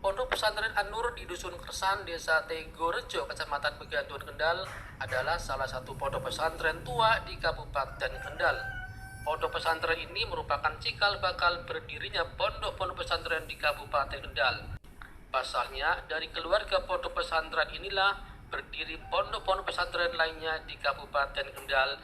Pondok Pesantren An-Nur di Dusun Kersan, Desa Tegorejo, Kecamatan Peganduan, Kendal adalah salah satu pondok pesantren tua di Kabupaten Kendal. Pondok pesantren ini merupakan cikal bakal berdirinya pondok-pondok pesantren di Kabupaten Kendal. Pasalnya, dari keluarga pondok pesantren inilah berdiri pondok-pondok pesantren lainnya di Kabupaten Kendal.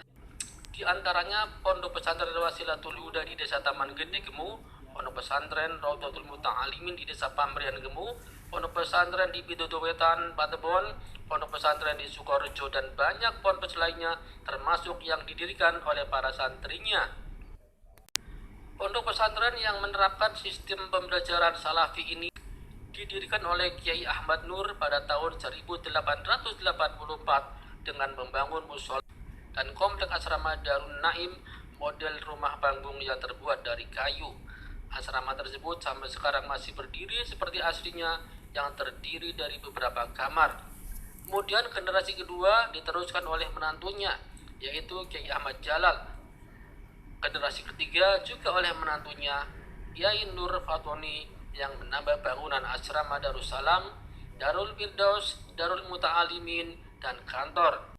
Di antaranya Pondok Pesantren Wasilatul Huda di Desa Taman Gede Gemu, Pondok Pesantren Raudhatul Muta'alimin di Desa Pamrian Gemu, Pondok Pesantren di Bidodowetan, Batebon, Pondok Pesantren di Sukorejo, dan banyak pondok lainnya termasuk yang didirikan oleh para santrinya. Pondok pesantren yang menerapkan sistem pembelajaran salafi ini didirikan oleh Kiai Ahmad Nur pada tahun 1884 dengan membangun musola dan komplek asrama Darun Naim model rumah panggung yang terbuat dari kayu. Asrama tersebut sampai sekarang masih berdiri seperti aslinya yang terdiri dari beberapa kamar. Kemudian generasi kedua diteruskan oleh menantunya, yaitu Kiai Ahmad Jalal. Generasi ketiga juga oleh menantunya, Kiai Nur Fatoni, yang menambah bangunan asrama Darussalam, Darul Firdaus, Darul Muta'alimin, dan kantor.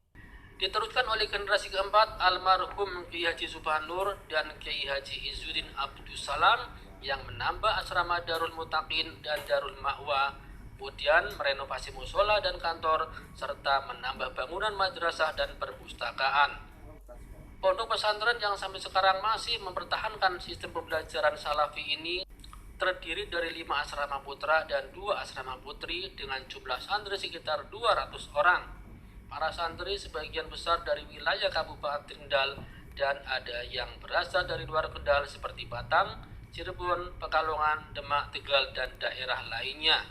Diteruskan oleh generasi keempat almarhum Kiai Haji Subhanur dan Kiai Haji Izzuddin Abdus Salam yang menambah asrama Darul Mutaqin dan Darul Ma'wa, kemudian merenovasi musola dan kantor serta menambah bangunan madrasah dan perpustakaan. Pondok pesantren yang sampai sekarang masih mempertahankan sistem pembelajaran salafi ini terdiri dari 5 asrama putra dan 2 asrama putri dengan jumlah santri sekitar 200 orang. Para santri sebagian besar dari wilayah Kabupaten Kendal dan ada yang berasal dari luar Kendal seperti Batang, Cirebon, Pekalongan, Demak, Tegal, dan daerah lainnya.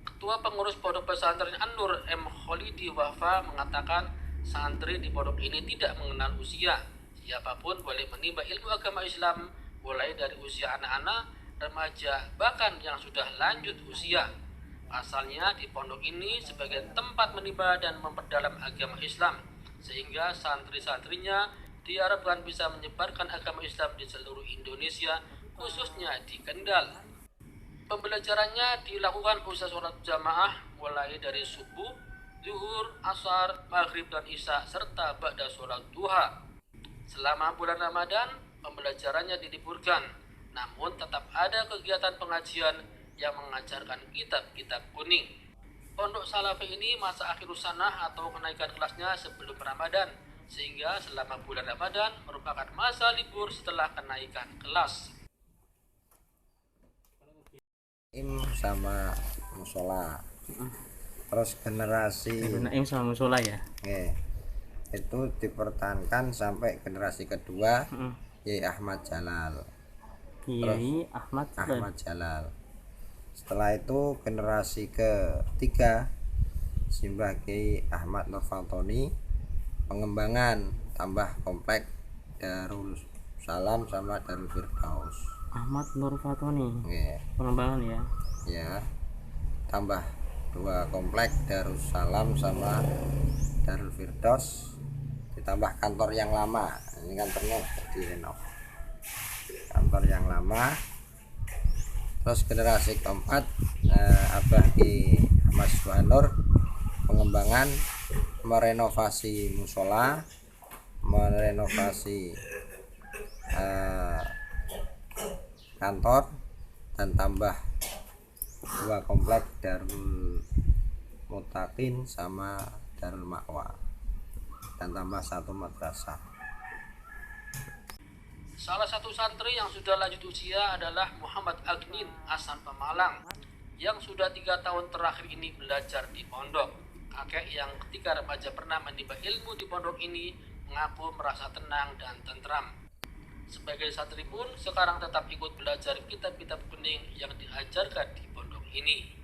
Ketua Pengurus Pondok Pesantren An-Nur M. Kholidi Wafa mengatakan santri di pondok ini tidak mengenal usia. Siapapun boleh menimba ilmu agama Islam mulai dari usia anak-anak, remaja, bahkan yang sudah lanjut usia. Asalnya di pondok ini sebagai tempat menimba dan memperdalam agama Islam, sehingga santri-santrinya diharapkan bisa menyebarkan agama Islam di seluruh Indonesia, khususnya di Kendal. Pembelajarannya dilakukan usai sholat jamaah mulai dari subuh, zuhur, asar, maghrib, dan isya, serta ba'da sholat duha. Selama bulan Ramadan, pembelajarannya diliburkan, namun tetap ada kegiatan pengajian yang mengajarkan kitab-kitab kuning. Pondok salafi ini masa akhir sanah atau kenaikan kelasnya sebelum Ramadan, sehingga selama bulan Ramadan merupakan masa libur setelah kenaikan kelas. Sama musola, terus generasi Naim sama musola ya. Itu dipertahankan sampai generasi kedua, Kiai Ahmad Jalal. Kiai Ahmad Jalal. Setelah itu generasi ketiga Simbah Kiai Ahmad Nur Fatoni, pengembangan tambah komplek Darul Salam sama Darul Firdaus. Ahmad Nur Fatoni, pengembangan ya, tambah 2 komplek Darussalam sama Darul Firdaus, ditambah kantor yang lama. Ini kantornya direnov, kantor yang lama. Terus generasi keempat Abah Ki Ahmad Subhanur, pengembangan, merenovasi musola, merenovasi kantor, dan tambah 2 komplek Darul Mutaqin sama Darul Ma'wa, dan tambah 1 madrasah. Salah satu santri yang sudah lanjut usia adalah Muhammad Agnin Hasan Pemalang, yang sudah 3 tahun terakhir ini belajar di pondok. Kakek yang ketika remaja pernah menimba ilmu di pondok ini mengaku merasa tenang dan tentram. Sebagai santri pun sekarang tetap ikut belajar kitab-kitab kuning yang diajarkan di pondok ini.